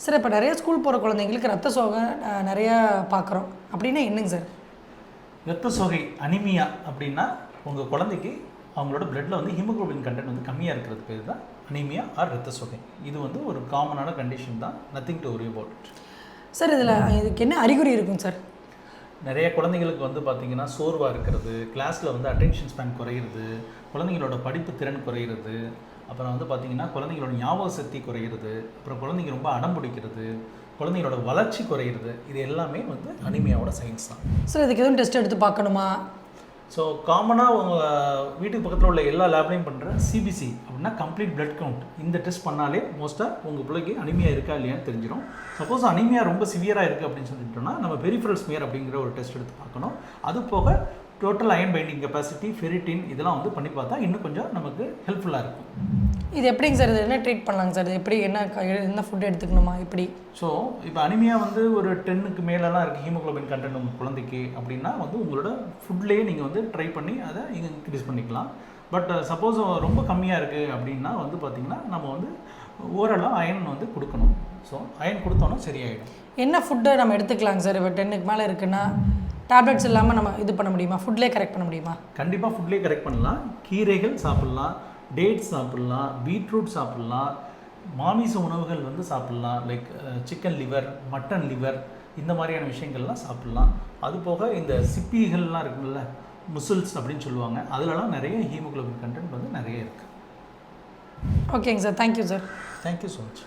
Sir இப்போ நிறைய school போகிற குழந்தைங்களுக்கு ரத்த சோகை நிறையா பார்க்குறோம் அப்படின்னா என்னங்க சார்? ரத்த சோகை அனிமியா அப்படின்னா உங்கள் குழந்தைக்கு அவங்களோட பிளட்டில் வந்து ஹீமோகுளோபின் கண்டென்ட் வந்து கம்மியாக இருக்கிறது பேர் தான் அனிமியா ஆர் ரத்த சோகை. இது வந்து ஒரு காமனான கண்டிஷன் தான், nothing to worry about it. Sir இதுக்கு என்ன அறிகுறி இருக்கும் சார்? நிறைய குழந்தைங்களுக்கு வந்து பார்த்திங்கன்னா சோர்வாக இருக்கிறது, கிளாஸில் வந்து அட்டென்ஷன் ஸ்பேன் குறையிறது, குழந்தைங்களோட படிப்பு திறன் குறையிறது, அப்புறம் வந்து பார்த்திங்கன்னா குழந்தைங்களோட ஞாபக சக்தி குறையிறது, அப்புறம் குழந்தைங்க ரொம்ப அடம் பிடிக்கிறது, குழந்தைங்களோட வளர்ச்சி குறையிறது, இது எல்லாமே வந்து அனிமியாவோட சயின்ஸ் தான். சார் இதுக்கு எதுவும் டெஸ்ட் எடுத்து பார்க்கணுமா? ஸோ காமனாக உங்கள் வீட்டுக்கு பக்கத்தில் உள்ள எல்லா லேப்லையும் பண்ணுற சிபிசி அப்படின்னா கம்ப்ளீட் பிளட் கவுண்ட், இந்த டெஸ்ட் பண்ணாலே மோஸ்ட்டாக உங்கள் பிள்ளைக்கு அனிமியா இருக்கா இல்லையான்னு தெரிஞ்சிடும். சப்போஸ் அனிமியா ரொம்ப சிவியராக இருக்குது அப்படின்னு சொல்லிட்டோம்னா நம்ம பெரிஃபரல் ஸ்மியர் அப்படிங்கிற ஒரு டெஸ்ட் எடுத்து பார்க்கணும். அது போக total iron binding capacity, ferritin இதெல்லாம் வந்து பண்ணி பார்த்தா இன்னும் கொஞ்சம் நமக்கு ஹெல்ப்ஃபுல்லாக இருக்கும். இது எப்படிங்க சார்? இது என்ன ட்ரீட் பண்ணலாங்க சார்? இது எப்படி என்ன ஃபுட் எடுத்துக்கணுமா இப்படி? ஸோ இப்போ அனிமியா வந்து ஒரு 10க்கு மேலெலாம் இருக்குது ஹீமோகுளோபின் கண்டென்ட் உங்கள் குழந்தைக்கு அப்படின்னா வந்து உங்களோட ஃபுட்லேயே நீங்கள் வந்து ட்ரை பண்ணி அதை நீங்கள் இன்க்ரீஸ் பண்ணிக்கலாம். பட் சப்போஸ் ரொம்ப கம்மியாக இருக்குது அப்படின்னா வந்து பார்த்திங்கன்னா நம்ம வந்து ஓரளவு அயன் வந்து கொடுக்கணும். ஸோ அயன் கொடுத்தோன்னா சரியாயிடும். என்ன ஃபுட்டு நம்ம எடுத்துக்கலாங்க சார்? இப்போ 10க்கு மேலே இருக்குன்னா டேப்லெட்ஸ் இல்லாமல் நம்ம இது பண்ண முடியுமா? ஃபுட்லேயே கரெக்ட் பண்ண முடியுமா? கண்டிப்பாக ஃபுட்லேயே கரெக்ட் பண்ணலாம். கீரைகள் சாப்பிட்லாம், டேட்ஸ் சாப்பிட்லாம், பீட்ரூட் சாப்பிட்லாம், மாமிச உணவுகள் வந்து சாப்பிட்லாம். Like chicken liver, mutton liver, இந்த மாதிரியான விஷயங்கள்லாம் சாப்பிட்லாம். அது போக இந்த சிப்பிகள்லாம் இருக்குல்ல, முசல்ஸ் அப்படின்னு சொல்லுவாங்க, அதிலலாம் நிறைய ஹீமோகுளோபின் கண்டென்ட் வந்து நிறைய இருக்குது. ஓகேங்க sir, thank you sir. Thank you so much.